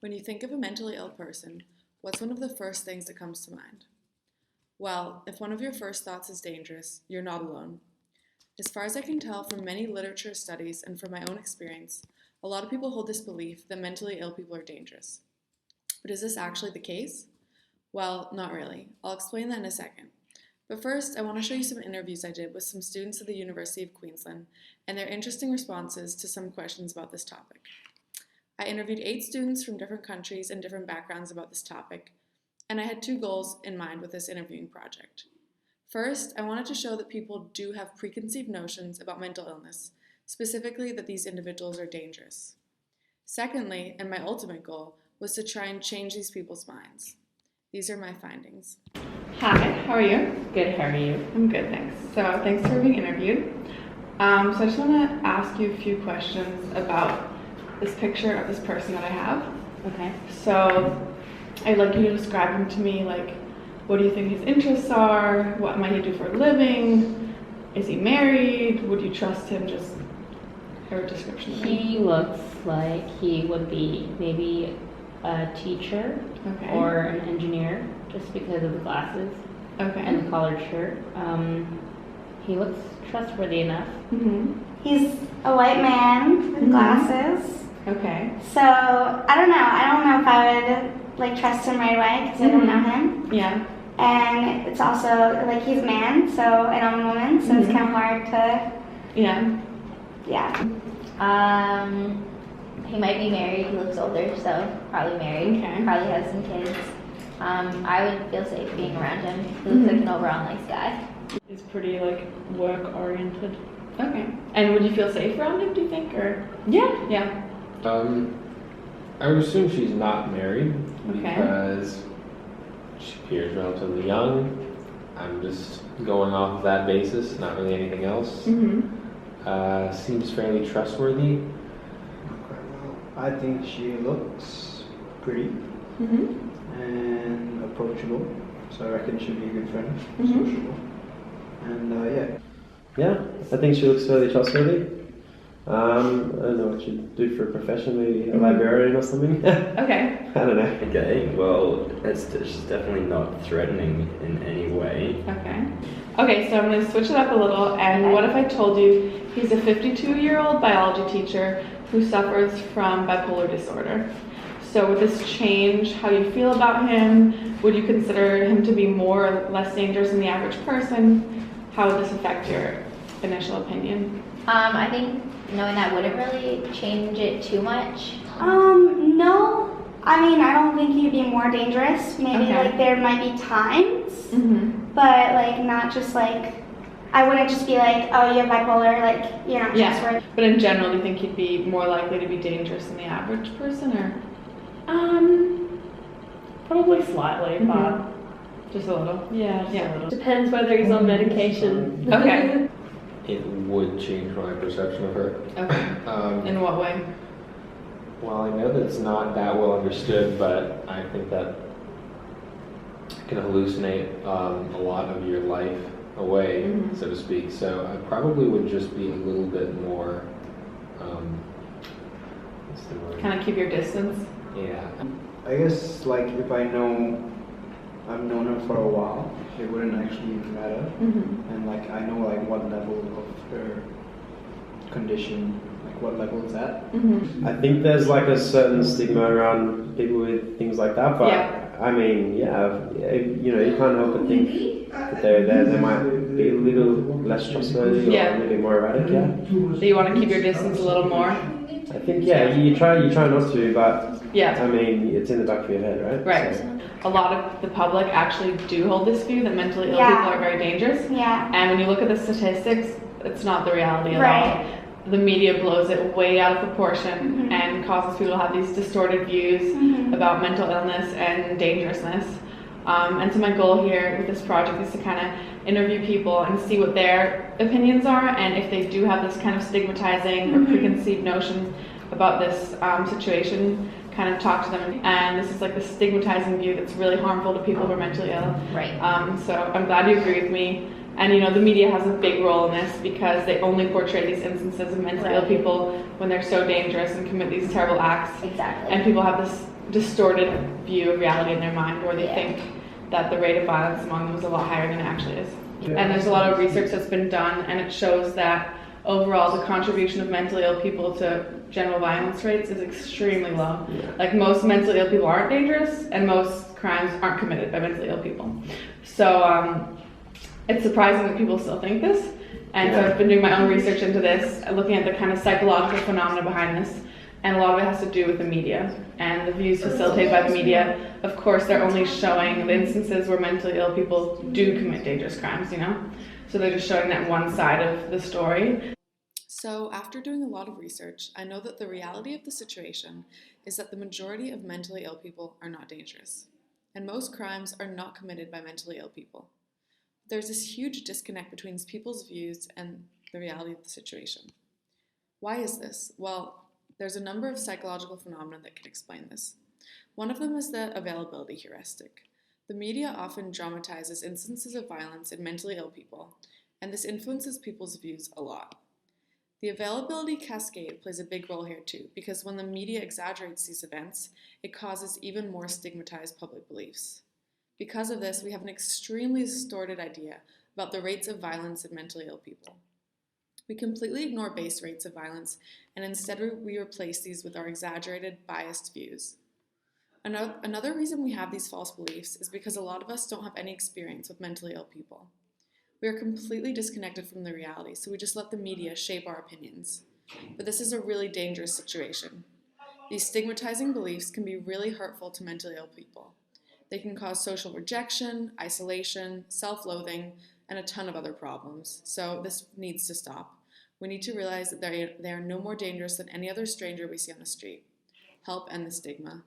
When you think of a mentally ill person, what's one of the first things that comes to mind? Well, if one of your first thoughts is dangerous, you're not alone. As far as I can tell from many literature studies and from my own experience, a lot of people hold this belief that mentally ill people are dangerous. But is this actually the case? Well, not really. I'll explain that in a second. But first, I want to show you some interviews I did with some students at the University of Queensland and their interesting responses to some questions about this topic. I interviewed 8 students from different countries and different backgrounds about this topic, and I had 2 goals in mind with this interviewing project. First, I wanted to show that people do have preconceived notions about mental illness, specifically that these individuals are dangerous. Secondly, and my ultimate goal, was to try and change these people's minds. These are my findings. Hi, how are you? Good, how are you? I'm good, thanks. So thanks for being interviewed. So I just want to ask you a few questions about this picture of this person that I have. Okay. So I'd like you to describe him to me, like, what do you think his interests are? What might he do for a living? Is he married? Would you trust him? Just a description of him. He looks like he would be maybe a teacher or an engineer, just because of the glasses and the collared shirt. He looks trustworthy enough. He's a white man with glasses. Okay. So I don't know if I would trust him right away because I don't know him. Yeah. And it's also he's a man, so and I'm a woman, so it's kind of hard to. Yeah. He might be married. He looks older, so probably married. Okay. Probably has some kids. I would feel safe being around him. He looks like an overall nice guy. He's pretty work oriented. Okay. And would you feel safe around him, do you think, or? Yeah. I would assume she's not married Okay. because she appears relatively young. I'm just going off of that basis, not really anything else. Seems fairly trustworthy. I think she looks pretty and approachable, so I reckon she'll be a good friend, sociable, and Yeah, I think she looks fairly trustworthy. I don't know what she'd do for a profession, maybe a librarian or something. Okay. I don't know. Okay, well, she's definitely not threatening in any way. Okay, so I'm going to switch it up a little, and what if I told you he's a 52-year-old biology teacher who suffers from bipolar disorder? So would this change how you feel about him? Would you consider him to be more or less dangerous than the average person? How would this affect your initial opinion? I think knowing that wouldn't really change it too much. No. I mean, I don't think he'd be more dangerous. Maybe there might be times, but not just I wouldn't just be like, oh, you have bipolar, you're not trustworthy. But in general, do you think he'd be more likely to be dangerous than the average person, or? Probably slightly, but Just a little? yeah, a little. Depends whether he's on medication. Okay. It would change my perception of her. Okay. In what way? Well, I know that it's not that well understood, but I think that can hallucinate a lot of your life away, so to speak. So I probably would just be a little bit more, what's the word? Kind of keep your distance? Yeah. I guess if I've known her for a while, it wouldn't actually matter, and I know what level of her condition, what level it's at. I think there's a certain stigma around people with things like that, but I mean, you can't help but think that they might be a little less trustworthy or a little bit more erratic. So you want to keep your distance a little more? I think you try not to, but I mean, it's in the back of your head, right? Right. So. A lot of the public actually do hold this view that mentally ill people are very dangerous. Yeah. And when you look at the statistics, it's not the reality at all. The media blows it way out of proportion and causes people to have these distorted views about mental illness and dangerousness. And so my goal here with this project is to kind of interview people and see what their opinions are, and if they do have this kind of stigmatizing or preconceived notions about this situation, kind of talk to them. And this is the stigmatizing view that's really harmful to people who are mentally ill. Right. So I'm glad you agree with me. And the media has a big role in this because they only portray these instances of mentally ill people when they're so dangerous and commit these terrible acts. Exactly. And people have this distorted view of reality in their mind where they think that the rate of violence among them is a lot higher than it actually is. Yeah. And there's a lot of research that's been done, and it shows that overall the contribution of mentally ill people to general violence rates is extremely low. Like most mentally ill people aren't dangerous, and most crimes aren't committed by mentally ill people. So it's surprising that people still think this. And so I've been doing my own research into this, looking at the kind of psychological phenomena behind this. And a lot of it has to do with the media and the views facilitated by the media. Of course, they're only showing the instances where mentally ill people do commit dangerous crimes, So they're just showing that one side of the story. So after doing a lot of research, I know that the reality of the situation is that the majority of mentally ill people are not dangerous. And most crimes are not committed by mentally ill people. There's this huge disconnect between people's views and the reality of the situation. Why is this? Well, there's a number of psychological phenomena that can explain this. One of them is the availability heuristic. The media often dramatizes instances of violence in mentally ill people, and this influences people's views a lot. The availability cascade plays a big role here too, because when the media exaggerates these events, it causes even more stigmatized public beliefs. Because of this, we have an extremely distorted idea about the rates of violence in mentally ill people. We completely ignore base rates of violence, and instead we replace these with our exaggerated, biased views. Another reason we have these false beliefs is because a lot of us don't have any experience with mentally ill people. We are completely disconnected from the reality, so we just let the media shape our opinions. But this is a really dangerous situation. These stigmatizing beliefs can be really hurtful to mentally ill people. They can cause social rejection, isolation, self-loathing, and a ton of other problems. So this needs to stop. We need to realize that they are no more dangerous than any other stranger we see on the street. Help end the stigma.